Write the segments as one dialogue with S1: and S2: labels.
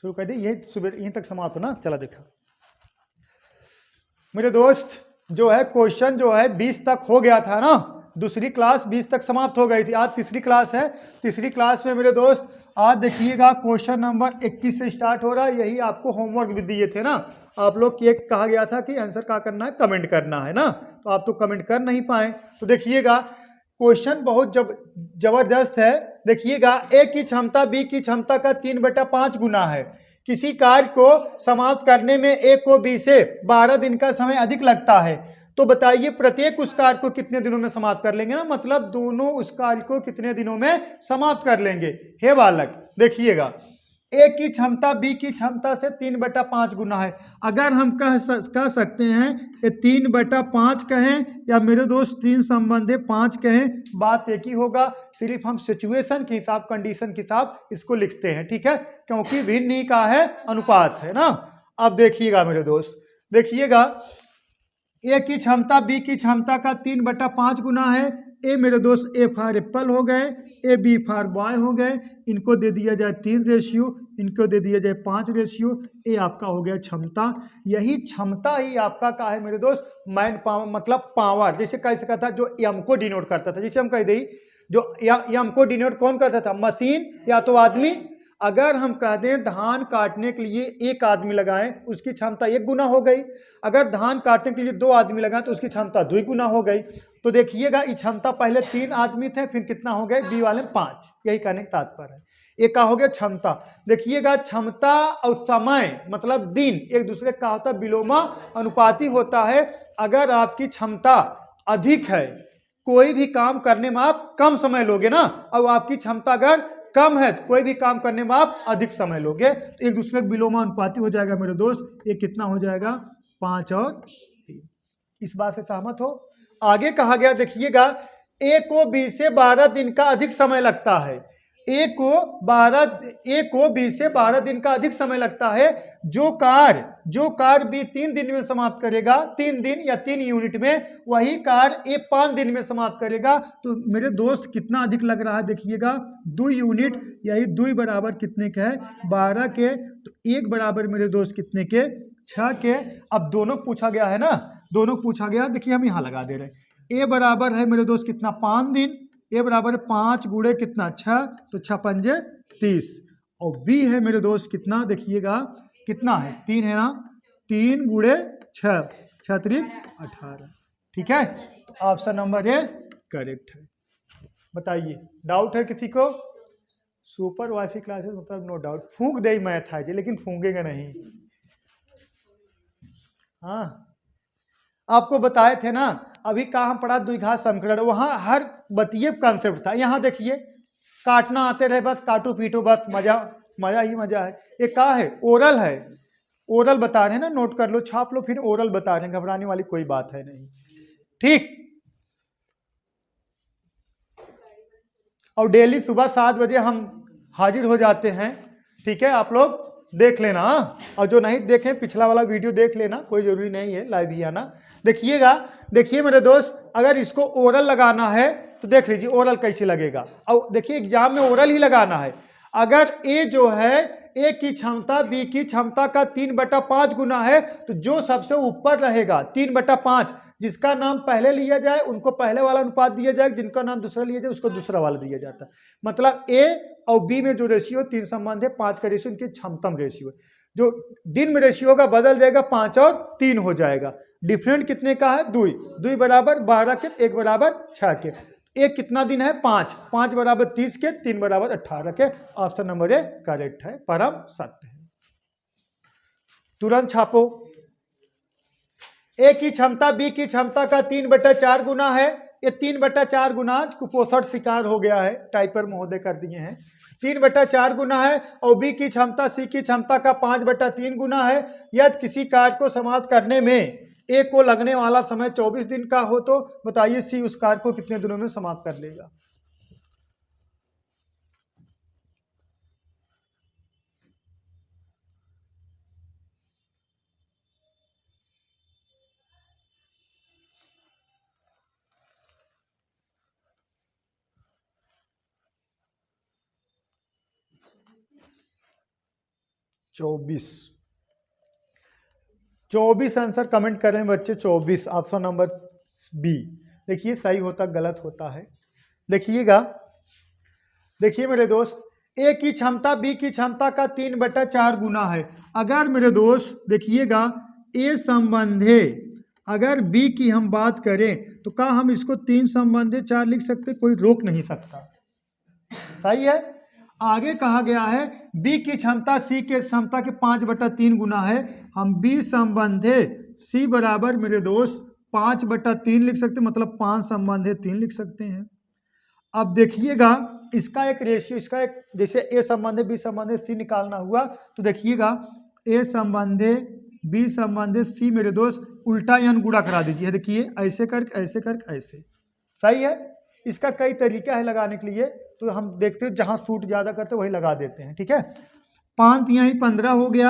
S1: शुरू कर दी, यही सुबह यहीं तक समाप्त होना। चला देखा मेरे दोस्त, जो है क्वेश्चन जो है 20 तक हो गया था ना, दूसरी क्लास 20 तक समाप्त हो गई थी। आज तीसरी क्लास है। तीसरी क्लास में मेरे दोस्त आज देखिएगा क्वेश्चन नंबर 21 से स्टार्ट हो रहा है। यही आपको होमवर्क भी दिए थे ना आप लोग की, एक कहा गया था कि आंसर क्या करना है, कमेंट करना है ना, तो आप तो कमेंट कर नहीं पाए। तो देखिएगा क्वेश्चन बहुत जबरदस्त है। देखिएगा ए की क्षमता बी की क्षमता का 3/5 गुना है। किसी कार्य को समाप्त करने में ए को बी से 12 दिन का समय अधिक लगता है, तो बताइए प्रत्येक उस कार्य को कितने दिनों में समाप्त कर लेंगे ना, मतलब दोनों उस कार्य को कितने दिनों में समाप्त कर लेंगे। हे बालक देखिएगा, ए की क्षमता बी की क्षमता से 3/5 गुना है। अगर हम कह सकते हैं ये 3/5 कहें या मेरे दोस्त 3 संबंधे 5 कहें, बात एक ही होगा। सिर्फ हम सिचुएशन के हिसाब, कंडीशन के हिसाब इसको लिखते हैं, ठीक है, क्योंकि भिन्न ही का है अनुपात है ना। अब देखिएगा मेरे दोस्त, देखिएगा ए की क्षमता बी की क्षमता का 3/5 गुना है। ए मेरे दोस्त ए फॉर एप्पल हो गए, ए बी फॉर बॉय हो गए, इनको दे दिया जाए 3 रेशियो, इनको दे दिया जाए 5 रेशियो। ए आपका हो गया क्षमता। यही क्षमता ही आपका का है मेरे दोस्त मैन पावर, मतलब पावर। जैसे कह सकता था जो एम को डिनोट करता था, जैसे हम कह दी जो एम को डिनोट कौन करता था, मशीन या तो आदमी। अगर हम कह दें धान काटने के लिए एक आदमी लगाएं, उसकी क्षमता 1 गुना हो गई। अगर धान काटने के लिए 2 आदमी लगाएं तो उसकी क्षमता 2 गुना हो गई। तो देखिएगा ये क्षमता पहले 3 आदमी थे, फिर कितना हो गए, बी वाले में 5। यही कहने का तात्पर्य है। एक का हो गया क्षमता। देखिएगा क्षमता और समय मतलब दिन एक दूसरे का होता है, विलोमा अनुपाती होता है। अगर आपकी क्षमता अधिक है, कोई भी काम करने में आप कम समय लोगे ना, और आपकी क्षमता अगर कम है तो कोई भी काम करने में आप अधिक समय लोगे, तो एक दूसरे का विलोमा अनुपाती हो जाएगा मेरे दोस्त। ये कितना हो जाएगा, 5 और 3। इस बात से सहमत हो। आगे कहा गया देखिएगा, ए को बी से 12 दिन का अधिक समय लगता है। ए को बी से 12 दिन का अधिक समय लगता है। जो कार्य बी 3 दिन में समाप्त करेगा, 3 दिन या 3 यूनिट में, वही कार्य ए 5 दिन में समाप्त करेगा। तो मेरे दोस्त कितना अधिक लग रहा है, देखिएगा 2 यूनिट, यही 2 बराबर कितने के है, 12 के। तो 1 बराबर मेरे दोस्त कितने के, 6 के। अब दोनों पूछा गया है ना, दोनों पूछा गया। देखिए हम यहाँ लगा दे रहे हैं, ए बराबर है मेरे दोस्त कितना, 5 दिन। ए बराबर 5 गुणे कितना, 6, तो 6 पंजे 30। और बी है मेरे दोस्त कितना, देखिएगा कितना है, 3 है ना, 3 गुणे 6, 6 त्रिक 18। ठीक है, तो ऑप्शन नंबर ए करेक्ट है। बताइए डाउट है किसी को। सुपर वाईफाई क्लासेस मतलब नो डाउट फूंक दे मैथ है जी, लेकिन फूंकेगा नहीं। हाँ आपको बताए थे ना, अभी कहा हम पढ़ा द्विघात समीकरण, वहां हर बतिये कंसेप्ट था। यहाँ देखिए काटना आते रहे, बस काटो पीटो, बस मजा मजा ही मजा है। ये क्या है, ओरल है, ओरल बता रहे हैं ना, नोट कर लो, छाप लो, फिर ओरल बता रहे हैं, घबराने वाली कोई बात है नहीं। ठीक, और डेली सुबह 7 बजे हम हाजिर हो जाते हैं। ठीक है, आप लोग देख लेना, और जो नहीं देखें पिछला वाला वीडियो देख लेना, कोई जरूरी नहीं है लाइव ही आना। देखिएगा, देखिए मेरे दोस्त, अगर इसको ओरल लगाना है तो देख लीजिए ओरल कैसे लगेगा। और देखिए एग्जाम में ओरल ही लगाना है। अगर ए जो है, ए की क्षमता बी की क्षमता का 3/5 गुना है, तो जो सबसे ऊपर रहेगा 3/5, जिसका नाम पहले लिया जाए उनको पहले वाला अनुपात दिया जाए, जिनका नाम दूसरा लिया जाए उसको दूसरा वाला दिया जाता है। मतलब ए और बी में जो रेशियो 3 संबंध है, 5 का रेशियो इनकी क्षमतम रेशियो है। जो दिन में रेशियो का बदल जाएगा, 5 और 3 हो जाएगा। डिफरेंट कितने का है, 2, 2 बराबर 12 के, 1 बराबर 6 के। एक कितना दिन है, 5, 5 बराबर 30 के, 3 बराबर 18 के। ऑप्शन नंबर ए करेक्ट है, परम सत्य है। तुरंत छापो। ए की क्षमता बी की क्षमता का 3/4 गुना है। ये 3/4 गुना कुपोषण शिकार हो गया है, टाइपर महोदय कर दिए हैं। 3/4 गुना है। और बी की क्षमता सी की क्षमता का 5/3 गुना है। यदि किसी कार्य को समाप्त करने में ए को लगने वाला समय 24 दिन का हो, तो बताइए सी उस कार्य को कितने दिनों में समाप्त कर लेगा। 24 24 आंसर कमेंट कर रहे हैं बच्चे 24 ऑप्शन नंबर बी। देखिए सही होता गलत होता है। देखिएगा, देखिए मेरे दोस्त, ए की क्षमता बी की क्षमता का 3/4 गुना है। अगर मेरे दोस्त देखिएगा ए संबंधे अगर बी की हम बात करें तो क्या हम इसको 3 संबंधे 4 लिख सकते? कोई रोक नहीं सकता। सही है। आगे कहा गया है बी की क्षमता सी के क्षमता के 5/3 गुना है। हम बी संबंधे सी बराबर मेरे दोस्त 5/3 लिख सकते, मतलब 5 संबंधे 3 लिख सकते हैं। अब देखिएगा इसका एक रेशियो, इसका एक जैसे ए संबंधे बी संबंधे सी निकालना हुआ तो देखिएगा ए संबंधे बी संबंधे सी मेरे दोस्त उल्टा यानी गुणा करा दीजिए। देखिए ऐसे करके ऐसे करके ऐसे। सही है। इसका कई तरीका है लगाने के लिए, तो हम देखते हैं जहां सूट ज्यादा करते वही लगा देते हैं। ठीक है। 5 यहीं 15 हो गया,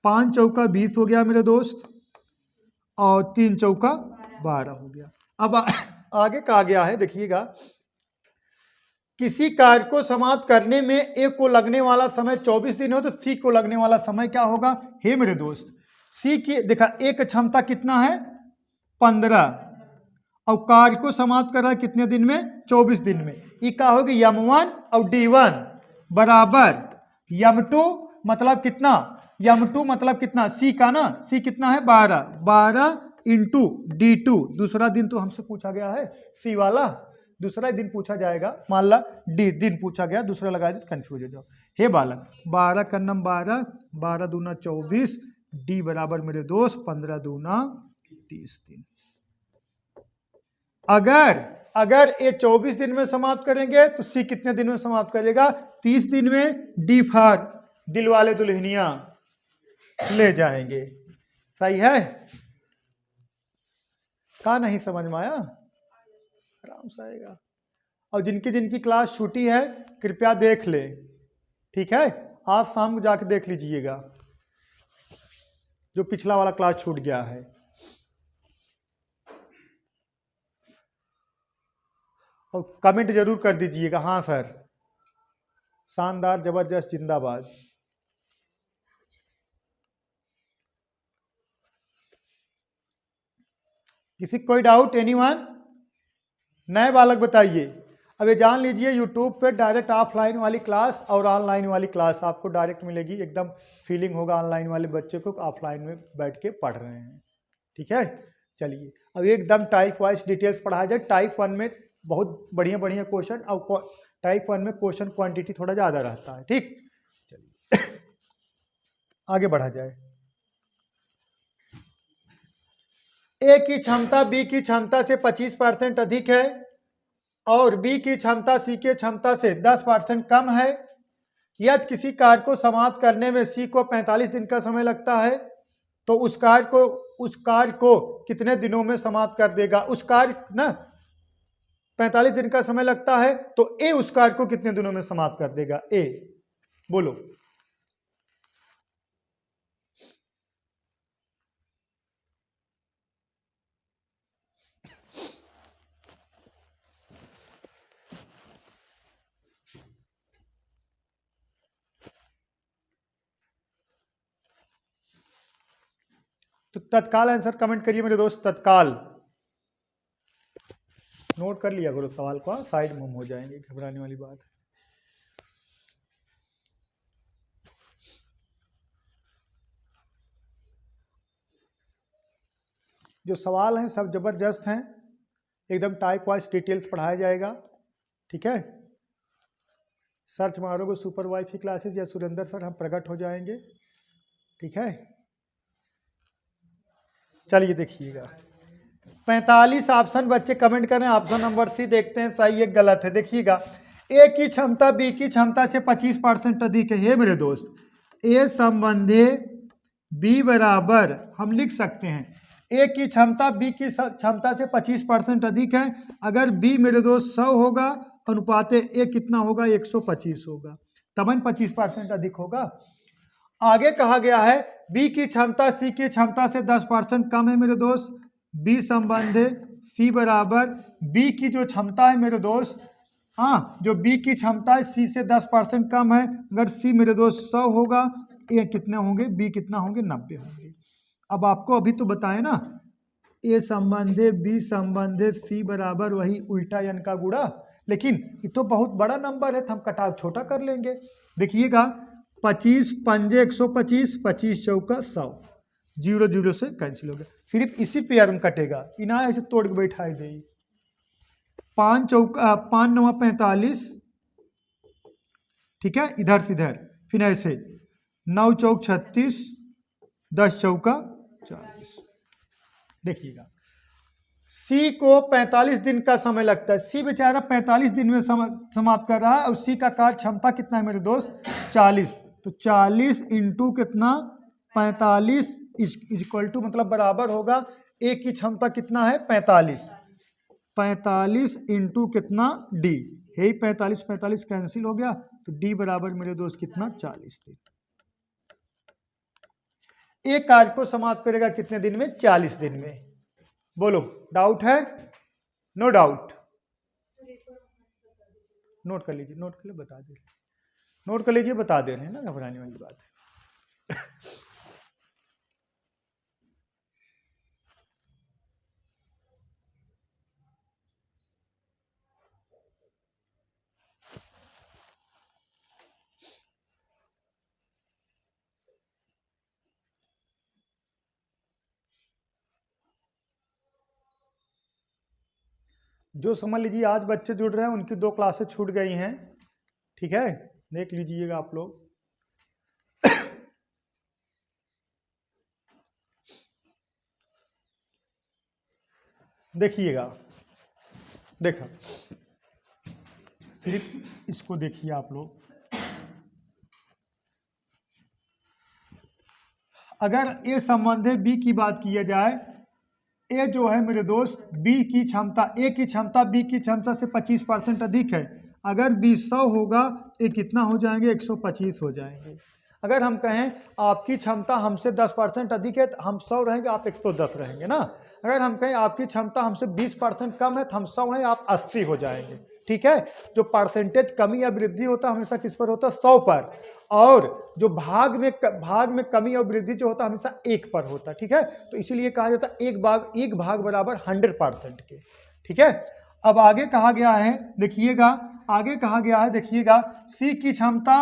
S1: 5 चौका 20 हो गया मेरे दोस्त, और 3 चौका 12 हो गया। अब आगे कहा गया है देखिएगा किसी कार्य को समाप्त करने में ए को लगने वाला समय 24 दिन हो तो सी को लगने वाला समय क्या होगा? हे मेरे दोस्त, सी की देखा ए की क्षमता कितना है? 15, और कार्य को समाप्त कर रहा है कितने दिन में? 24 दिन में। ये क्या होगी? M1 और D1 बराबर M2 मतलब कितना? M2 मतलब कितना? सी का ना, सी कितना है? 12 इंटू D2। दूसरा दिन तो हमसे पूछा गया है सी वाला, दूसरा दिन पूछा जाएगा। मान ला डी दिन पूछा गया, दूसरा लगा दे कंफ्यूज हो जाओ। हे बालक, 12 का नम 12, 12 दूना 24, डी बराबर मेरे दोस्त 15 दूना 30 दिन। अगर ये 24 दिन में समाप्त करेंगे तो सी कितने दिन में समाप्त करेगा? 30 दिन में। डी फार दिल वाले दुल्हनिया ले जाएंगे। सही है। का नहीं समझ में आया? आराम से आएगा। और जिनकी जिनकी क्लास छूटी है कृपया देख ले। ठीक है, आज शाम को जाके देख लीजिएगा जो पिछला वाला क्लास छूट गया है। और कमेंट जरूर कर दीजिएगा हाँ सर, शानदार, जबरदस्त, जिंदाबाद। किसी कोई डाउट? एनीवन? नए बालक बताइए। अब ये जान लीजिए यूट्यूब पे डायरेक्ट ऑफलाइन वाली क्लास और ऑनलाइन वाली क्लास आपको डायरेक्ट मिलेगी। एकदम फीलिंग होगा ऑनलाइन वाले बच्चे को ऑफलाइन में बैठ के पढ़ रहे हैं। ठीक है। चलिए अब एकदम टाइप वाइज डिटेल्स पढ़ाया जाए। टाइप 1 में बहुत बढ़िया बढ़िया क्वेश्चन, और टाइप 1 में क्वेश्चन क्वांटिटी थोड़ा ज़्यादा रहता है। ठीक, चलिए आगे बढ़ा जाए। ए की क्षमता बी की क्षमता से 25% अधिक है और बी की क्षमता सी की क्षमता से 10% कम है। यदि किसी कार्य को समाप्त करने में सी को 45 दिन का समय लगता है तो उस कार्य को कितने दिनों में समाप्त कर देगा? उस कार्य ना 45 दिन का समय लगता है तो ए उस कार्य को कितने दिनों में समाप्त कर देगा? ए बोलो। तो तत्काल आंसर कमेंट करिए मेरे दोस्त, तत्काल। नोट कर लिया करो सवाल को, साइड में हम हो जाएंगे, घबराने वाली बात है। जो सवाल हैं सब जबरदस्त हैं, एकदम टाइप वाइज डिटेल्स पढ़ाया जाएगा। ठीक है, सर्च मारोगे सुपर वाईफाई क्लासेस या सुरेंद्र सर, हम प्रकट हो जाएंगे। ठीक है, चलिए देखिएगा 45 ऑप्शन बच्चे कमेंट करें। ऑप्शन नंबर सी देखते हैं सही है गलत है। देखिएगा ए की क्षमता बी की क्षमता से 25% अधिक है। ये मेरे दोस्त ए संबंधे बी बराबर हम लिख सकते हैं ए की क्षमता बी की क्षमता से 25% अधिक है। अगर बी मेरे दोस्त 100 होगा अनुपात ए कितना होगा? 125 होगा, तब 25% अधिक होगा। आगे कहा गया है बी की क्षमता सी की क्षमता से 10% कम है मेरे दोस्त। बी संबंध सी बराबर बी की जो क्षमता है मेरे दोस्त हाँ, जो बी की क्षमता है सी से 10% कम है। अगर सी मेरे दोस्त 100 होगा, ए कितने होंगे, बी कितना होंगे, 90 होंगे। अब आपको अभी तो बताए ना, ए संबंधित बी संबंधित सी बराबर वही उल्टा n का गुणा, लेकिन ये तो बहुत बड़ा नंबर है तो हम कटाव छोटा कर लेंगे। देखिएगा 25 पंजे 125, 25 चौका 100, 0 0 से कैंसिल हो गया। सिर्फ इसी पेयर में कटेगा, इना ऐसे तोड़ के बैठाई दे। 5 चौका 5 9 45, ठीक है, इधर से इधर, फिर ऐसे 9 चौक 36, 10 चौका 40। देखिएगा सी को 45 दिन का समय लगता है, सी बेचारा 45 दिन में समाप्त कर रहा है, और सी का कार्य क्षमता कितना है मेरे दोस्त, 40। तो 40 इंटू कितना, 45 इक्वल टू मतलब बराबर होगा, ए की क्षमता कितना है 45, 45 इंटू कितना डी है, 45 45 कैंसिल हो गया, तो डी बराबर मेरे दोस्त कितना 40 दिन। एक कार्य को समाप्त करेगा कितने दिन में, 40 दिन में। बोलो डाउट है, नो डाउट, नोट कर लीजिए, नोट कर लीजिए, बता दे, नोट कर लीजिए, बता दे रहे हैं ना, घबराने वाली बात है। जो समझ लीजिए आज बच्चे जुड़ रहे हैं उनकी 2 क्लासेस छूट गई हैं, ठीक है, देख लीजिएगा आप लोग। देखिएगा, देखा, सिर्फ इसको देखिए आप लोग। अगर ए संबंधित बी की बात किया जाए, ए जो है मेरे दोस्त बी की क्षमता, ए की क्षमता बी की क्षमता से 25% अधिक है। अगर बी 100 होगा, ए कितना हो जाएंगे, 125 हो जाएंगे। अगर हम कहें आपकी क्षमता हमसे 10% अधिक है तो हम 100 रहेंगे, आप 110 रहेंगे ना। अगर हम कहें आपकी क्षमता हमसे 20% कम है तो हम 100 हैं, आप 80 हो जाएंगे, ठीक है। जो परसेंटेज कमी या वृद्धि होता है हमेशा किस पर होता है, 100 पर, और जो भाग में कमी और वृद्धि जो होता है हमेशा 1 पर होता है, ठीक है। तो इसीलिए कहा जाता है एक भाग बराबर 100% के, ठीक है। अब आगे कहा गया है, देखिएगा आगे कहा गया है, देखिएगा सी की क्षमता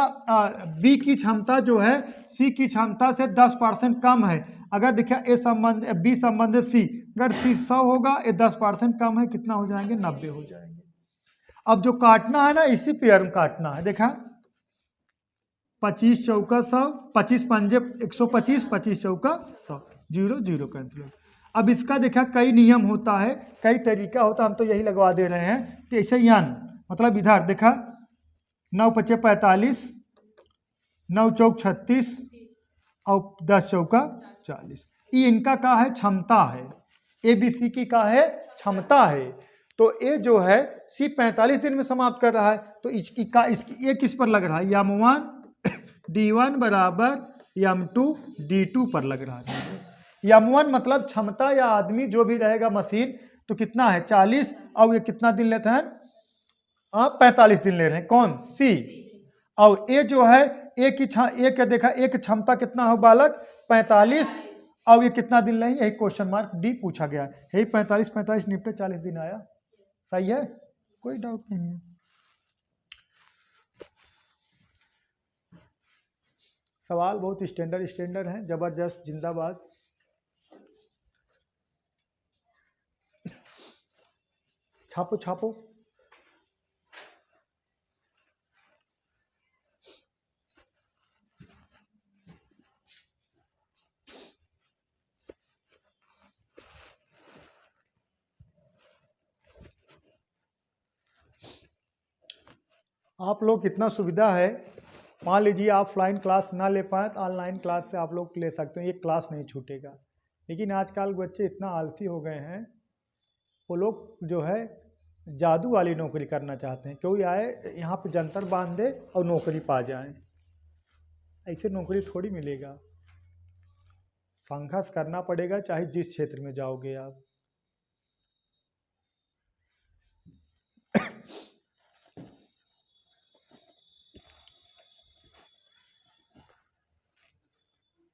S1: बी की क्षमता जो है सी की क्षमता से 10% कम है। अगर देखिए ए संबंध बी संबंधित सी, अगर सी 100 होगा, ए 10% कम है, कितना हो जाएंगे, 90 हो जाएंगे। अब जो काटना है ना, इसी पेयर में काटना है। देखा 25 चौका 100, 25 पंजे 125, 25 चौका 100, 0 0 कैंसिल। अब इसका देखा कई नियम होता है, कई तरीका होता है, हम तो यही लगवा दे रहे हैं कि ऐसे यान मतलब इधर देखा 9 पचे 45, 9 चौक 36 और 10 चौका 40। ये इनका का है, क्षमता है, ए बी सी की का है, क्षमता है। तो ए जो है सी 45 दिन में समाप्त कर रहा है, तो इसकी ए किस पर लग रहा है, M1 D1 बराबर M2 D2 पर लग रहा है। M1 मतलब क्षमता या आदमी जो भी रहेगा मशीन, तो कितना है 40, और ये कितना दिन लेते हैं, 45 दिन ले रहे हैं, कौन, सी। और ए जो है ए का देखा ए की क्षमता कितना हो बालक, 45, और ये कितना दिन ले, यही क्वेश्चन मार्क डी पूछा गया है, यही 45 45 निपटे 40 दिन आया, सही है, कोई डाउट नहीं है। सवाल बहुत स्टैंडर्ड हैं, जबरदस्त, जिंदाबाद। छापो छापो। आप लोग कितना सुविधा है, मान लीजिए आप ऑफलाइन क्लास ना ले पाए तो ऑनलाइन क्लास से आप लोग ले सकते हैं, ये क्लास नहीं छूटेगा। लेकिन आजकल बच्चे इतना आलसी हो गए हैं, वो लोग जो है जादू वाली नौकरी करना चाहते हैं, कोई आए यहाँ पे जंतर बांध दे और नौकरी पा जाए, ऐसे नौकरी थोड़ी मिलेगा। संघर्ष करना पड़ेगा, चाहे जिस क्षेत्र में जाओगे आप।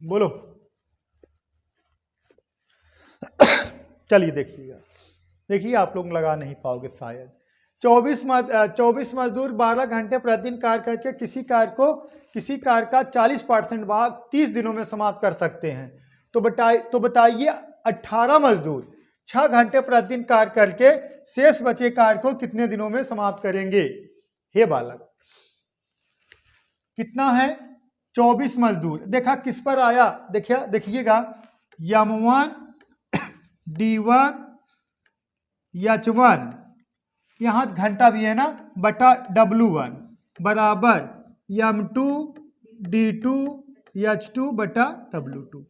S1: बोलो। चलिए देखिएगा, देखिए आप लोग लगा नहीं पाओगे शायद। 24 मजदूर 12 घंटे प्रतिदिन कार्य करके किसी कार्य का 40% भाग 30 दिनों में समाप्त कर सकते हैं। तो बताइए 18 मजदूर 6 घंटे प्रतिदिन कार्य करके शेष बचे कार्य को कितने दिनों में समाप्त करेंगे। हे बालक, कितना है 24 मजदूर। देखा किस पर आया, देखिएगा M1 D1 H1, यहां घंटा भी है ना, बटा W1 बराबर M2 D2 H2 बटा W2।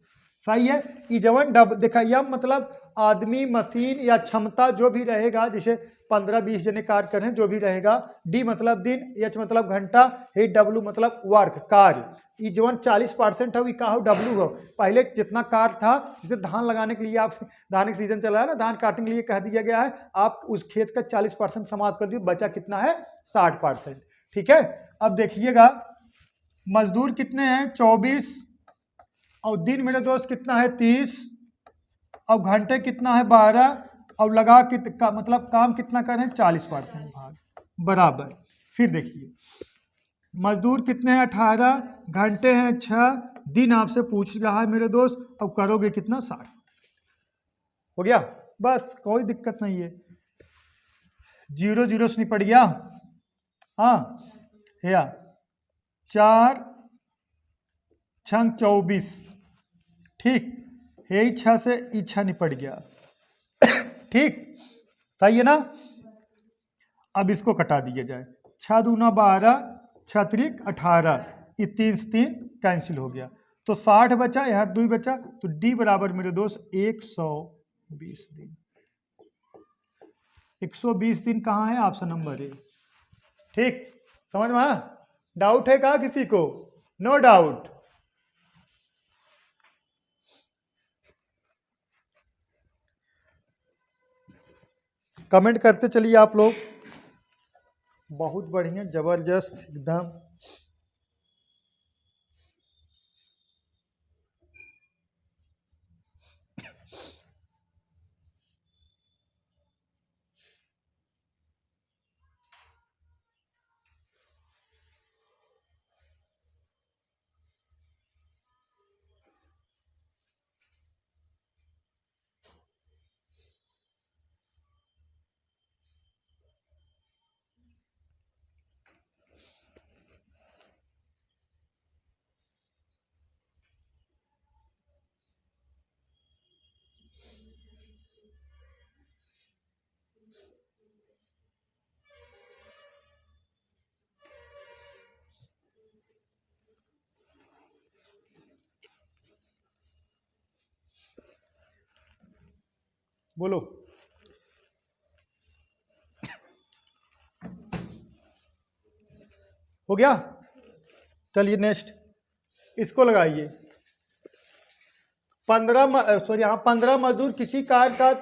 S1: सही है। इजवन देखा, यम मतलब आदमी, मशीन या क्षमता जो भी रहेगा, जैसे 15-20 जने कार्य कर रहे हैं, जो भी रहेगा। डी मतलब दिन, एच मतलब घंटा, हे डब्ल्यू मतलब वर्क, कार्य। इजवन 40% है, का हो डब्ल्यू हो। पहले जितना कार्य था, जैसे धान लगाने के लिए, आप धान का सीजन चल रहा है ना, धान काटने के लिए कह दिया गया है, आप उस खेत का 40% समाप्त कर दिए, बचा कितना है 60%। ठीक है। अब देखिएगा मजदूर कितने हैं 24, और दिन मेरे दोस्त कितना है 30, और घंटे कितना है 12, और लगा मतलब काम कितना कर रहे हैं 40% भाग बराबर। फिर देखिए मजदूर कितने हैं 18, घंटे हैं 6, दिन आपसे पूछ रहा है मेरे दोस्त, अब करोगे कितना 60। हो गया, बस कोई दिक्कत नहीं है। 0 0 से निपट गया। हाँ या 4 6 24, ठीक है, इच्छा से इच्छा निपट गया। ठीक, सही है ना। अब इसको कटा दिया जाए, 6 दूना 12, 6 त्रिक 18, ये 3 से 3 कैंसिल हो गया, तो 60 बचा, यहाँ 2 बचा, तो डी बराबर मेरे दोस्त 120 दिन। 120 दिन कहाँ है, ऑप्शन नंबर ए। ठीक, समझ में आया? डाउट है क्या किसी को? No doubt. कमेंट करते चलिए आप लोग। बहुत बढ़िया, जबरदस्त एकदम। बोलो। हो गया, चलिए नेक्स्ट इसको लगाइए। 15 मजदूर किसी कार्य का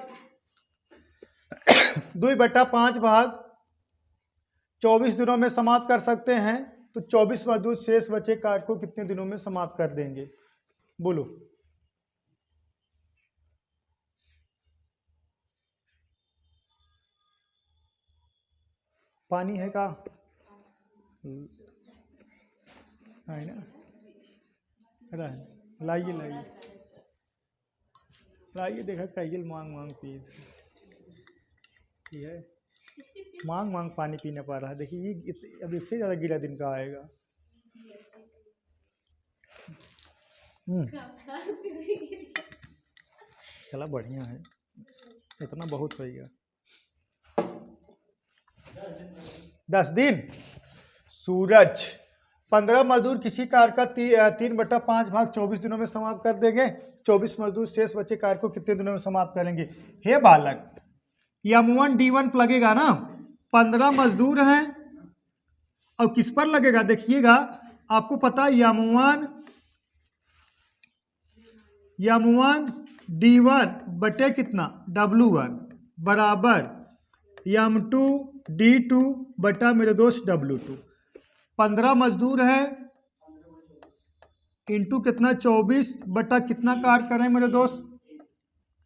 S1: 2/5 भाग 24 दिनों में समाप्त कर सकते हैं, तो 24 मजदूर शेष बचे कार्य को कितने दिनों में समाप्त कर देंगे। बोलो। पानी है का? है ना, लाइए लाइए लाइए, देखा कहिए मांग मांग पीस है, मांग मांग पानी पीने पा रहा है। देखिए ये अब इससे ज़्यादा गिरा दिन का आएगा। चला बढ़िया है, इतना बहुत होगा। 10 दिन। सूरज 15 मजदूर किसी कार्य का 3/5 भाग 24 दिनों में समाप्त कर देंगे। 24 मजदूर शेष बचे कार्य को कितने दिनों में समाप्त करेंगे। हे बालक, M1 D1 लगेगा ना, 15 मजदूर हैं, और किस पर लगेगा देखिएगा, आपको पता है M1 D1 बटे कितना W1 बराबर M2 D2 बटा मेरे दोस्त W2। 15 मजदूर हैं, इंटू कितना 24 बटा कितना कार्य करें मेरे दोस्त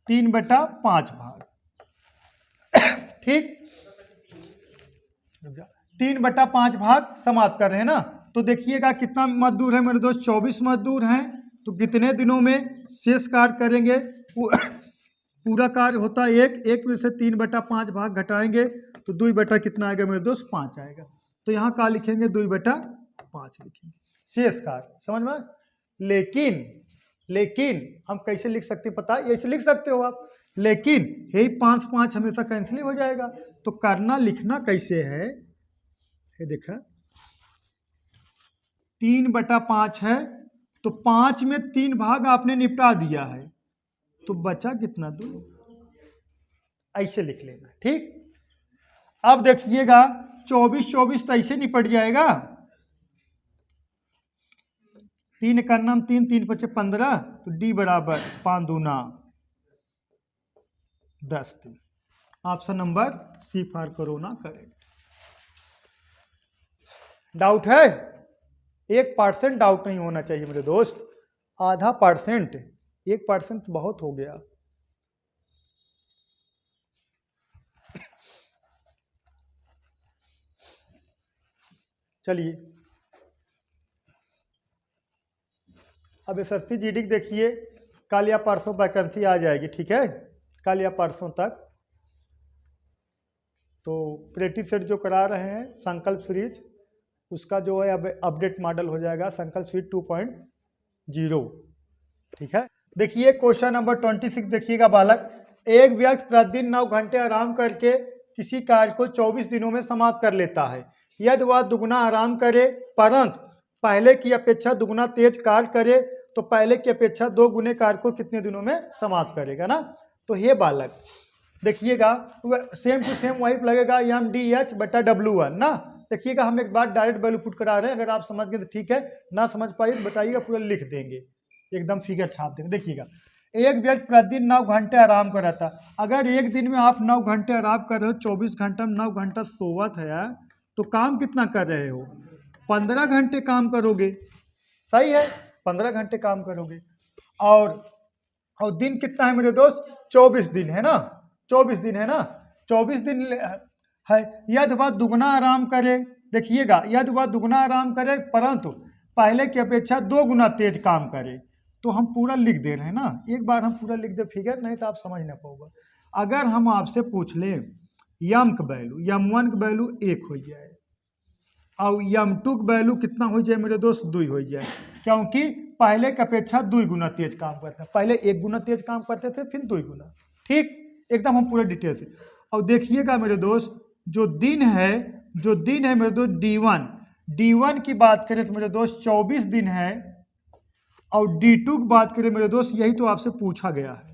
S1: 3/5 भाग। ठीक 3/5 भाग समाप्त कर रहे हैं ना। तो देखिएगा कितना मजदूर है मेरे दोस्त 24 मजदूर हैं। तो कितने दिनों में शेष कार्य करेंगे पूरा कार्य होता है एक में से 3/5 भाग घटाएंगे तो 2 बटा कितना आएगा मेरे दोस्त 5 आएगा। तो यहाँ क्या लिखेंगे 2/5 लिखेंगे शेष कार्य। समझ में। लेकिन हम कैसे लिख सकते हैं पता है, ऐसे लिख सकते हो आप, लेकिन यही 5 हमेशा कैंसिल हो जाएगा। तो करना लिखना कैसे है, ये देखा 3/5 है तो 5 में 3 भाग आपने निपटा दिया है तो बचा कितना 2, ऐसे लिख लेना। ठीक अब देखिएगा 24 तो ऐसे निपट जाएगा। 3 का नाम 3 3 5 15 तो डी बराबर 5 दूना 10 3। Option number C for corona correct. Doubt है? 1% डाउट नहीं होना चाहिए मेरे दोस्त। आधा %, 1% बहुत हो गया। चलिए अब एसएससी जीडी देखिए, कल या परसों वैकेंसी आ जाएगी। ठीक है, कल या परसों तक। तो प्रैक्टिस सेट जो करा रहे हैं संकल्प सीरीज, उसका जो है अब अपडेट मॉडल हो जाएगा संकल्प सीरीज 2.0। ठीक है, देखिए क्वेश्चन नंबर 26 देखिएगा बालक, एक व्यक्ति प्रतिदिन 9 घंटे आराम करके किसी कार्य को 24 दिनों में समाप्त कर लेता है। यदि वह दुगना आराम करे परंतु पहले की अपेक्षा दुगना तेज कार्य करे तो पहले की अपेक्षा 2 गुने कार्य को कितने दिनों में समाप्त करेगा ना। तो ये बालक देखिएगा सेम टू सेम वही लगेगा MDH/W1 ना। देखिएगा हम एक बार डायरेक्ट वैल्यू पुट करा रहे हैं, अगर आप समझ गए तो ठीक है, ना समझ पाइए तो बताइएगा, पूरा लिख देंगे, एकदम फिगर छाप देंगे। देखिएगा एक व्यक्ति प्रतिदिन 9 घंटे आराम कर रहा था। अगर एक दिन में आप 9 घंटे आराम कर रहे हो, 24 घंटा में 9 घंटा सोवत है, तो काम कितना कर रहे हो 15 घंटे काम करोगे। सही है, 15 घंटे काम करोगे। और दिन कितना है मेरे दोस्त 24 दिन है ना, 24 दिन है ना, 24 दिन है। यदि वह दुगना आराम करे, देखिएगा यदि वह दुगना आराम करे परंतु पहले की अपेक्षा 2 गुना तेज काम करे, तो हम पूरा लिख दे रहे हैं ना। एक बार हम पूरा लिख दे फिगर, नहीं तो आप समझ ना पाओगे। अगर हम आपसे पूछ लें यम का वैल्यू, M1 का वैल्यू 1 हो जाए और M2 का वैल्यू कितना हो जाए मेरे दोस्त 2 हो जाए, क्योंकि पहले की अपेक्षा 2 गुना तेज काम करते हैं। पहले 1 गुना तेज काम करते थे, फिर 2 गुना। ठीक, एकदम हम पूरे डिटेल से। और देखिएगा मेरे दोस्त जो दिन है मेरे दोस्त D1 की बात करें तो मेरे दोस्त 24 दिन है, और D2 की बात करें मेरे दोस्त, यही तो आपसे पूछा गया है।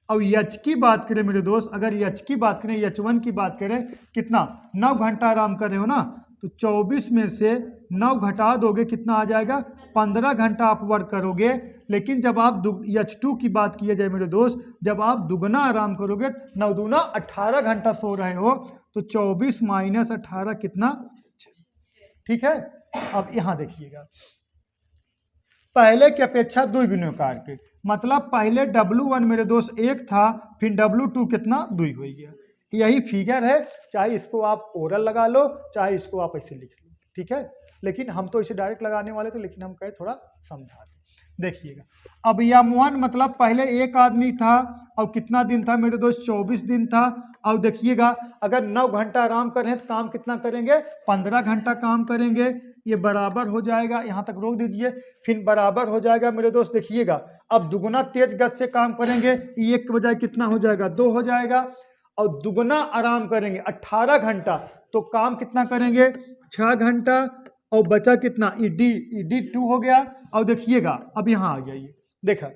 S1: और H की बात करें मेरे दोस्त, अगर H की बात करें, H1 की बात करें, कितना 9 घंटा आराम कर रहे हो ना, तो 24 में से 9 घटा दोगे कितना आ जाएगा 15 घंटा आप वर्क करोगे। लेकिन जब आप H2 की बात किया जाए मेरे दोस्त, जब आप दुगना आराम करोगे 9 दूना 18 घंटा सो रहे हो, तो 24 - 18 कितना। ठीक है, अब यहाँ देखिएगा पहले की अपेक्षा 2 गुने कार्य के, मतलब पहले W1 मेरे दोस्त 1 था, फिर W2 कितना 2 हो गया। यही फिगर है, चाहे इसको आप ओरल लगा लो, चाहे इसको आप ऐसे लिख लो। ठीक है, लेकिन हम तो इसे डायरेक्ट लगाने वाले थे, लेकिन हम कहे थोड़ा समझा दें। देखिएगा अब M1 मतलब पहले एक आदमी था और कितना दिन था मेरे दोस्त 24 दिन था। और देखिएगा अगर 9 घंटा आराम कर रहे हैं तो काम कितना करेंगे 15 घंटा काम करेंगे। ये बराबर हो जाएगा, यहाँ तक रोक दीजिए, फिर बराबर हो जाएगा मेरे दोस्त। देखिएगा अब दुगना तेज गति से काम करेंगे, 1 के बजाय कितना हो जाएगा 2 हो जाएगा। और दुगना आराम करेंगे 18 घंटा, तो काम कितना करेंगे 6 घंटा, और बचा कितना D2 हो गया। और देखिएगा अब यहाँ आ जाइए, देखा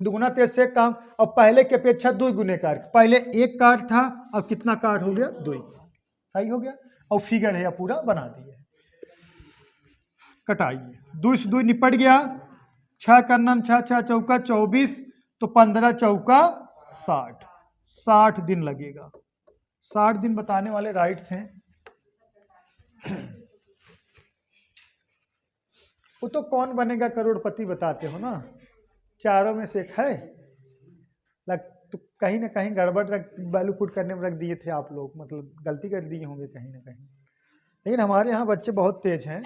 S1: दुगना तेज से काम, और पहले की अपेक्षा 2 गुने कार्य, पहले 1 कार्य था अब कितना कार्य हो गया 2। सही हो गया, और फिगर है पूरा बना दिया। कटाइए, 2 से 2 निपट गया, 6 का नाम 6 6 चौका 24, तो 15 चौका 60, 60 दिन लगेगा। 60 दिन बताने वाले राइट थे। वो तो कौन बनेगा करोड़पति बताते हो ना, चारों में से एक है। लग तो कहीं ना कहीं गड़बड़ वैल्यू पुट करने में रख दिए थे आप लोग, मतलब गलती कर दिए होंगे कहीं ना कहीं। लेकिन हमारे यहाँ बच्चे बहुत तेज हैं।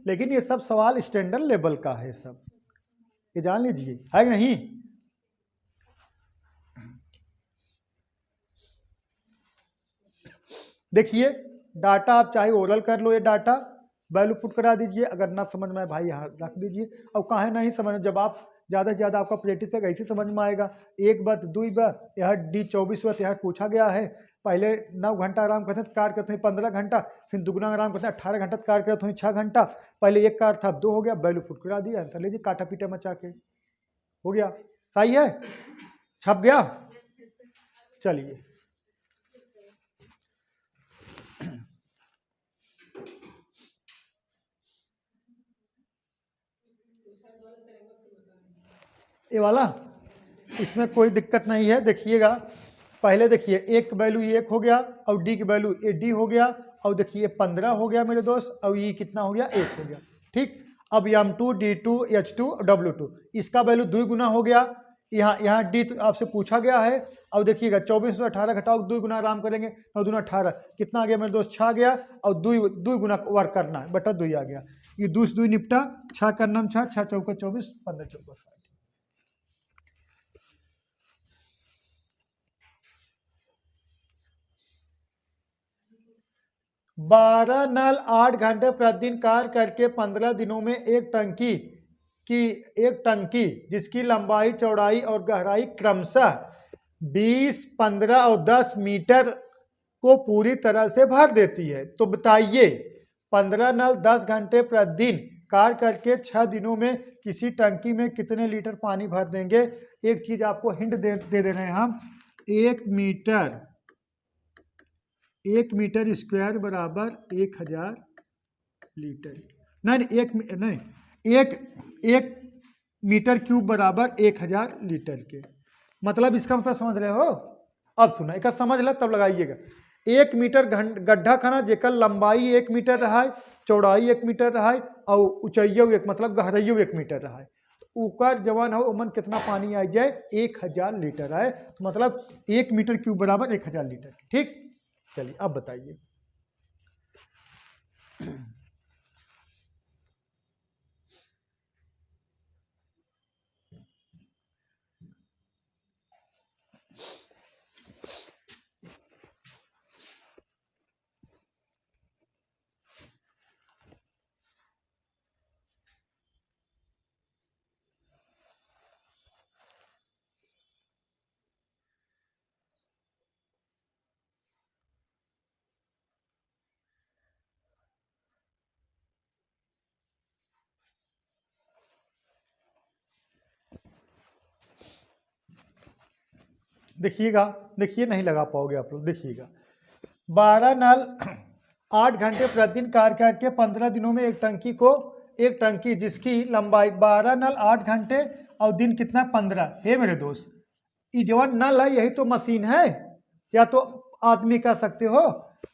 S1: लेकिन ये सब सवाल स्टैंडर्ड लेवल का है, सब ये जान लीजिए, है कि नहीं। देखिए डाटा आप चाहे ओरल कर लो, ये डाटा वैल्यू पुट करा दीजिए, अगर ना समझ में आए भाई यहाँ रख दीजिए। अब कहाँ नहीं समझ, जब आप ज़्यादा से ज़्यादा आपका प्रैक्टिस है ऐसे समझ में आएगा। एक बात दुई बात यहाँ D24 बात यहाँ पूछा गया है। पहले 9 घंटा आराम करते कार करते हैं 15 घंटा, फिर दुगुना आराम करते हैं 18 घंटा कार करते हैं 6 घंटा। पहले एक कार था अब 2 हो गया, वैल्यू पुट करा दिया, आंसर लीजिए काटा पीटा मचा के हो गया। सही है, छप गया। चलिए ये वाला, इसमें कोई दिक्कत नहीं है। देखिएगा पहले देखिए एक वैल्यू एक हो गया और डी की वैल्यू ए डी हो गया, और देखिए 15 हो गया मेरे दोस्त, और ये कितना हो गया 1 हो गया। ठीक, अब M2 D2 H2 W2 इसका वैल्यू 2 गुना हो गया। यहाँ डी तो आपसे पूछा गया है। और देखिएगा 24 में 18 घटाओ 2 गुना आराम करेंगे, 9 दूना 18 कितना आ गया मेरे दोस्त 6 गया, और 2 गुना वर्क करना है बटा 2 आ गया। ये 2 से 2 निपटा, 6 का नाम 6, 6 चौका 24, 15 चौका 60। 12 नल 8 घंटे प्रतिदिन कार्य करके 15 दिनों में एक टंकी जिसकी लंबाई चौड़ाई और गहराई क्रमशः 20, 15 और 10 मीटर को पूरी तरह से भर देती है। तो बताइए 15 नल 10 घंटे प्रतिदिन कार्य करके 6 दिनों में किसी टंकी में कितने लीटर पानी भर देंगे। एक चीज आपको हिंट दे दे रहे हैं हम, 1 मीटर स्क्वायर बराबर 1000 लीटर। नहीं, एक मीटर क्यूब बराबर 1000 लीटर के। मतलब इसका मतलब समझ रहे हो। अब सुना एक समझ लो तब लगाइएगा। 1 मीटर गड्ढा खाना जेकर लंबाई 1 मीटर रहा है, चौड़ाई 1 मीटर रहा है, और ऊंचाइयो एक मतलब गहराइयो 1 मीटर रहा है। ऊपर जवान हो उमन कितना पानी आ जाए 1000 लीटर आए, तो मतलब 1 मीटर क्यूब बराबर 1000 लीटर। ठीक, चलिए अब बताइए। देखिएगा, देखिए नहीं लगा पाओगे आप लोग। देखिएगा 12 नल 8 घंटे प्रतिदिन कार्य करके 15 दिनों में एक टंकी जिसकी लंबाई 12 नल 8 घंटे और दिन कितना 15 है मेरे दोस्त। ये जो नल है यही तो मशीन है, या तो आदमी कह सकते हो।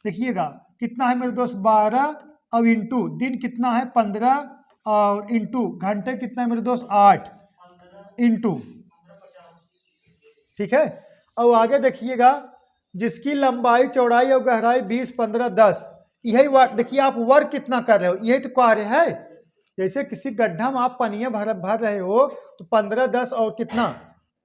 S1: देखिएगा कितना है मेरे दोस्त 12 और इंटू दिन कितना है 15 और इंटू घंटे कितना है मेरे दोस्त 8 इंटू, ठीक है। और आगे देखिएगा जिसकी लंबाई चौड़ाई और गहराई 20, 15, 10, यही वर्क। देखिए आप वर्क कितना कर रहे हो, यही तो कार्य है। जैसे किसी गड्ढा में आप पनिया भर रहे हो तो 15, 10 और कितना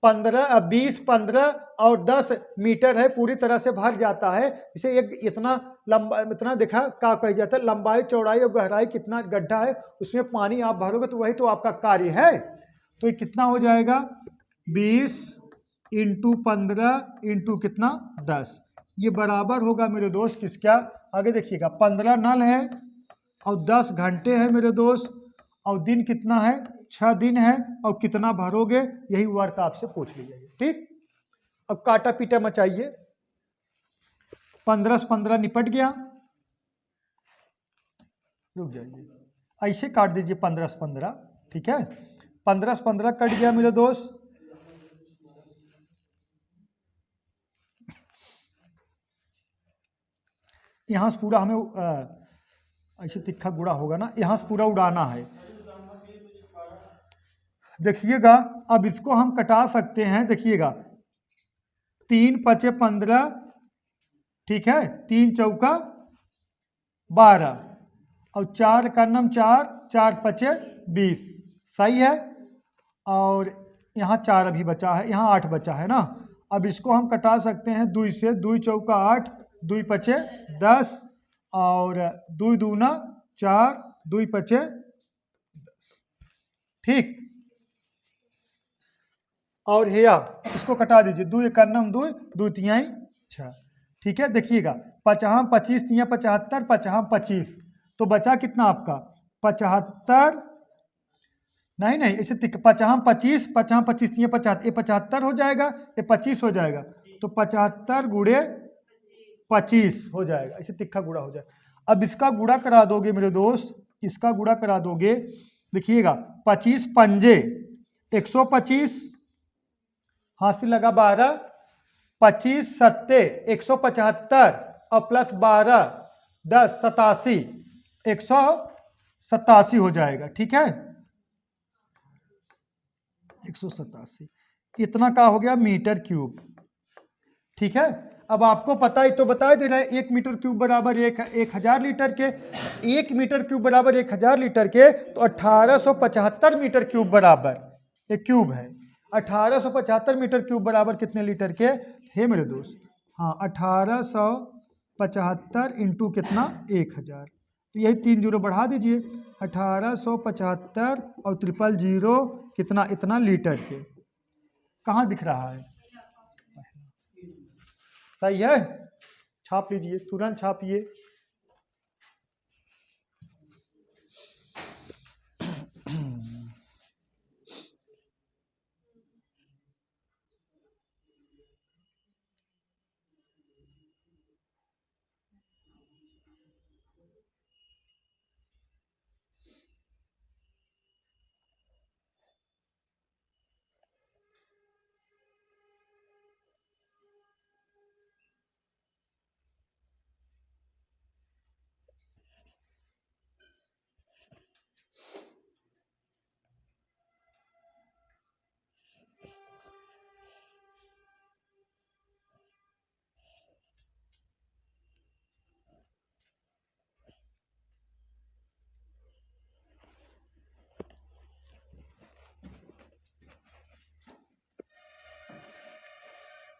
S1: 15, 20, 15 और 10 मीटर है, पूरी तरह से भर जाता है। इसे एक इतना लंबा इतना देखा क्या कहा जाता है, लंबाई चौड़ाई और गहराई कितना गड्ढा है उसमें पानी आप भरोगे तो वही तो आपका कार्य है। तो ये कितना हो जाएगा 20 इंटू 15 इंटू कितना 10, ये बराबर होगा मेरे दोस्त किसका। आगे देखिएगा 15 नल है और 10 घंटे है मेरे दोस्त, और दिन कितना है 6 दिन है, और कितना भरोगे यही वर्क आपसे पूछ लिया जाएगा। ठीक, अब काटा पीटा मचाइए। 15 से 15 निपट गया, रुक जाइए ऐसे काट दीजिए 15 से 15। ठीक है, 15 से 15 कट गया मेरे दोस्त, यहाँ से पूरा हमें ऐसे तिक्खा गुड़ा होगा ना, यहाँ से पूरा उड़ाना है। देखिएगा अब इसको हम कटा सकते हैं। देखिएगा 3 पचे 15, ठीक है, 3 चौका 12 और 4 का नम 4, 4 पचे 20, सही है। और यहाँ 4 अभी बचा है, यहाँ 8 बचा है ना। अब इसको हम कटा सकते हैं 2 से, 2 चौका 8, 2 पचे 10 और 2 दूना 4, 2 पचे 10, ठीक। और हेया इसको कटा दीजिए, 2 एक नम 2, 2 तिहाई 6, ठीक है। देखिएगा 50 25 तिया 75, 50 25, तो बचा कितना आपका 75, नहीं ऐसे 50 25, 50 25 तिया 50, ये 75 हो जाएगा, ये 25 हो जाएगा, तो 75 गुड़े 25 हो जाएगा, ऐसे तिक्खा गुड़ा हो जाएगा। अब इसका गुड़ा करा दोगे मेरे दोस्त, इसका गुड़ा करा दोगे। देखिएगा 25 पंजे 125, हाथ से लगा 12, 25 सत्ते 175 और प्लस 12 10 87, 187 हो जाएगा, ठीक है। 187 इतना का हो गया मीटर क्यूब, ठीक है। अब आपको पता ही तो बता दे रहा है 1 मीटर क्यूब बराबर 1000 लीटर के, 1 मीटर क्यूब बराबर 1000 लीटर के, तो 1875 मीटर क्यूब बराबर, एक क्यूब है, 1875 मीटर क्यूब बराबर कितने लीटर के है मेरे दोस्त। हाँ 1875 इंटू कितना 1000, तो यही 3 जीरो बढ़ा दीजिए, 1875 और 000 कितना इतना लीटर के। कहाँ दिख रहा है, सही है, छाप लीजिए, तुरंत छापिए।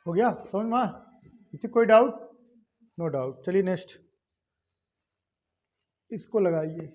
S1: हो गया समझ में, इसे कोई डाउट, नो डाउट। चलिए नेक्स्ट इसको लगाइए।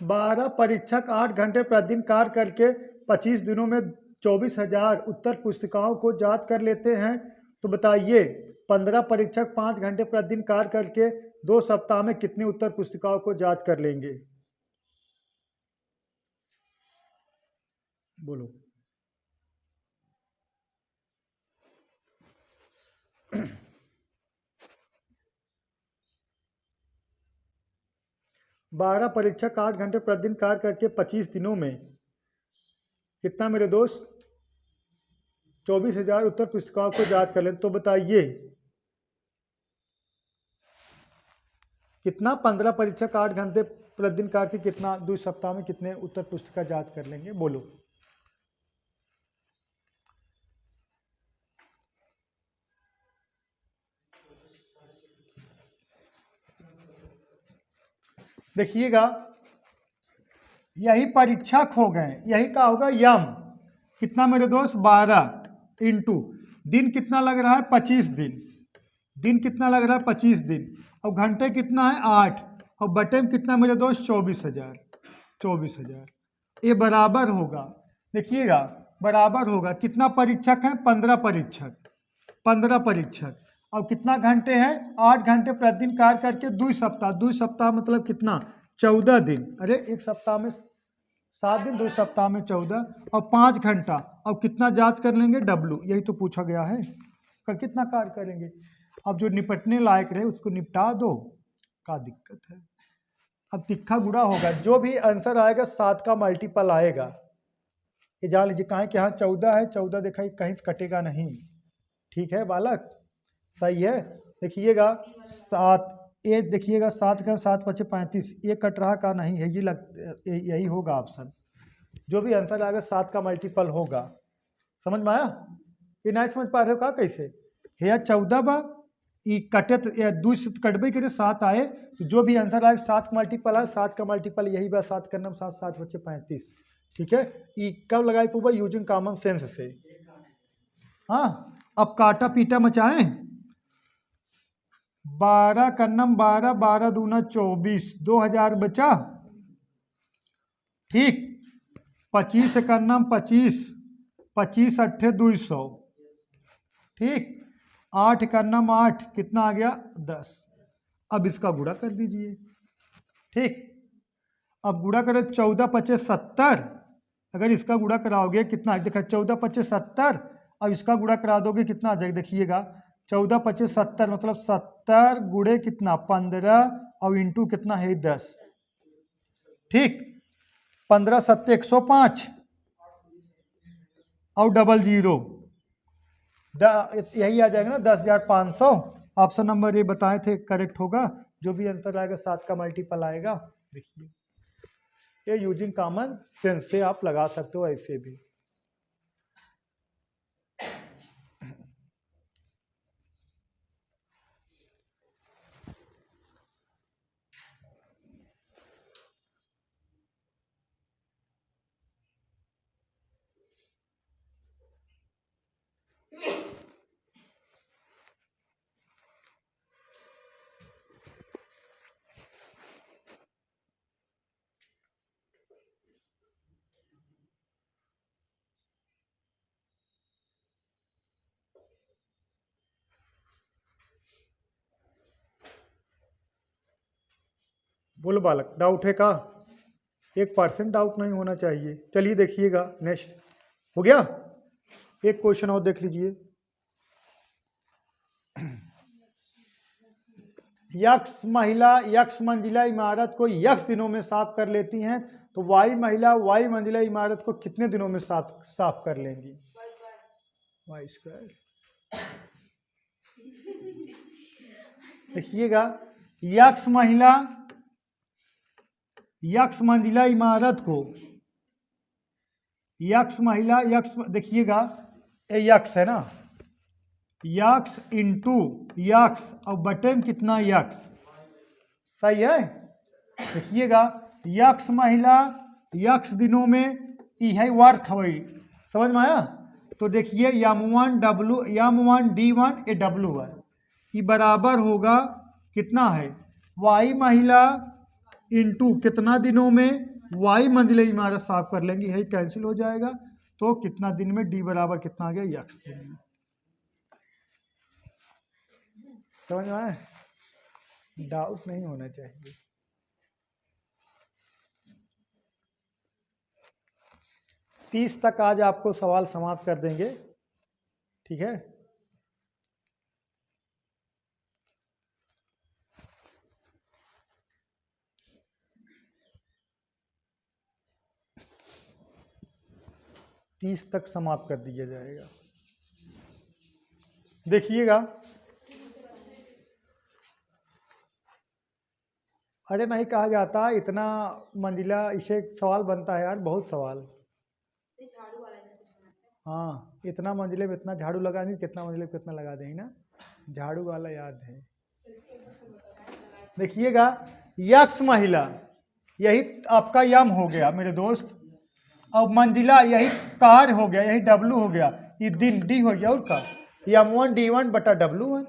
S1: बारह परीक्षक 8 घंटे प्रतिदिन कार्य करके 25 दिनों में 24,000 उत्तर पुस्तिकाओं को जांच कर लेते हैं, तो बताइए 15 परीक्षक 5 घंटे प्रतिदिन कार्य करके 2 सप्ताह में कितनी उत्तर पुस्तिकाओं को जांच कर लेंगे, बोलो। बारह परीक्षक 8 घंटे प्रतिदिन कार्य करके 25 दिनों में कितना मेरे दोस्त 24,000 उत्तर पुस्तिकाओं को जांच कर लें, तो बताइए कितना 15 परीक्षक 8 घंटे प्रतिदिन कार्य के कितना 2 सप्ताह में कितने उत्तर पुस्तिका जांच कर लेंगे, बोलो। देखिएगा यही परीक्षक हो गए, यही का होगा यम, कितना मेरे दोस्त 12 इंटू दिन कितना लग रहा है 25 दिन, दिन कितना लग रहा है 25 दिन, और घंटे कितना है 8, और बटे में कितना मेरे दोस्त 24,000, 24,000, ये बराबर होगा। देखिएगा बराबर होगा, कितना परीक्षक हैं 15 परीक्षक, 15 परीक्षक, और कितना घंटे हैं 8 घंटे प्रतिदिन कार्य करके 2 सप्ताह, 2 सप्ताह मतलब कितना 14 दिन, अरे एक सप्ताह में 7 दिन, 2 सप्ताह में 14, और 5 घंटा, और कितना जांच कर लेंगे W, यही तो पूछा गया है, कितना कार्य करेंगे। अब जो निपटने लायक रहे उसको निपटा दो, क्या दिक्कत है। अब तिक्खा गुणा होगा, जो भी आंसर आएगा 7 का मल्टीपल आएगा। ये जान लीजिए, कहाँ के यहाँ 14 है, 14 देखा कहीं से कटेगा नहीं। ठीक है बालक, सही है। देखिएगा 7, ये देखिएगा 7 का 7 × 5 = 35, ये कट रहा का नहीं है, यही होगा ऑप्शन। जो भी आंसर आएगा 7 का मल्टीपल होगा। समझ में आया? ये नहीं समझ पा रहे हो का कैसे है। 14 बा ये कटे तो 2 से कटबे करे 7 आए, तो जो भी आंसर आएगा 7 का मल्टीपल आए, 7 का मल्टीपल यही बा 7 का 7, 7 × 5 = 35। ठीक है, ये कब लगाई पूबा, यूजिंग कॉमन सेंस से। हाँ, अब काटा पीटा मचाएं। 12 का 12, 12 दूना 24, 2000 बचा। ठीक, 25 का 25, 25 अट्ठे 200। ठीक, 8 का 8, कितना आ गया 10। अब इसका गुणा कर दीजिए। ठीक, अब गुणा करें 14 × 5 = 70। अगर इसका गुणा कराओगे कितना देखा, 14 × 5 = 70। अब इसका गुणा करा दोगे कितना आ जाएगा, देखिएगा 14 × 5 = 70, मतलब 70 गुणे कितना 15 और इंटू कितना है 10। ठीक, 15 × 7 = 105 और डबल 0 यही आ जाएगा ना 10,500। ऑप्शन नंबर ये बताए थे करेक्ट होगा। जो भी आंसर आएगा 7 का मल्टीपल आएगा। देखिए, ये यूजिंग कॉमन सेंस से आप लगा सकते हो ऐसे भी। बोलो बालक, डाउट है का? 1% डाउट नहीं होना चाहिए। चलिए देखिएगा नेक्स्ट, हो गया। एक क्वेश्चन और देख लीजिए। यक्स महिला यक्स मंजिला इमारत को यक्स दिनों में साफ कर लेती हैं, तो वाई महिला वाई मंजिला इमारत को कितने दिनों में साफ कर लेंगी? Y square. देखिएगा, यक्स महिला यक्स मंजिला इमारत को यक्स महिला यक्स, देखिएगा यक्स है ना, यक्स इंटू यक्स और बटे में कितना यक्स, सही है। देखिएगा यक्स महिला यक्स दिनों में यह वर्क हवई, समझ में आया। तो देखिए M1 D1 ये W1 ये बराबर होगा कितना है, वाई महिला इंटू कितना दिनों में वाई मंजिला इमारत साफ कर लेंगी, यही कैंसिल हो जाएगा। तो कितना दिन में, D बराबर कितना आ गया यक्स दिन में। समझ में आया, डाउट नहीं होना चाहिए। तीस तक आज आपको सवाल समाप्त कर देंगे, ठीक है। तीस तक समाप्त कर दिया जाएगा। देखिएगा, अरे नहीं कहा जाता इतना मंजिला, इसे सवाल बनता है यार, बहुत सवाल। हाँ, इतना मंजिले में इतना झाड़ू लगा देंगे, कितना मंजिले में कितना लगा देंगे ना, झाड़ू वाला याद है। देखिएगा यक्स महिला यही आपका यम हो गया मेरे दोस्त, और मंजिला यही कार हो गया, यही W हो गया, ये दिन D हो गया, और का M1 D1 बटा W1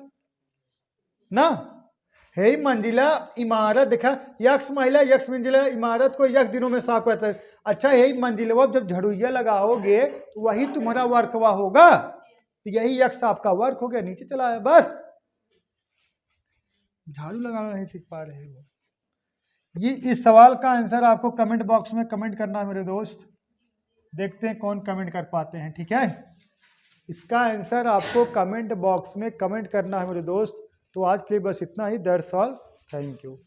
S1: ना। है मंजिला इमारत, देखा यक्स महिला यक्स मंजिला इमारत को यक्स दिनों में साफ करता है। अच्छा, यही मंजिलवा जब झड़ुइया लगाओगे तो वही तुम्हारा वर्कवा होगा, तो यही यक्स आपका वर्क हो गया, नीचे चला आया। बस झाड़ू लगाना नहीं सीख पा रहे हो। ये इस सवाल का आंसर आपको कमेंट बॉक्स में कमेंट करना है मेरे दोस्त, देखते हैं कौन कमेंट कर पाते हैं, ठीक है। इसका आंसर आपको कमेंट बॉक्स में कमेंट करना है मेरे दोस्त। तो आज के लिए बस इतना ही, दैट्स ऑल, थैंक यू।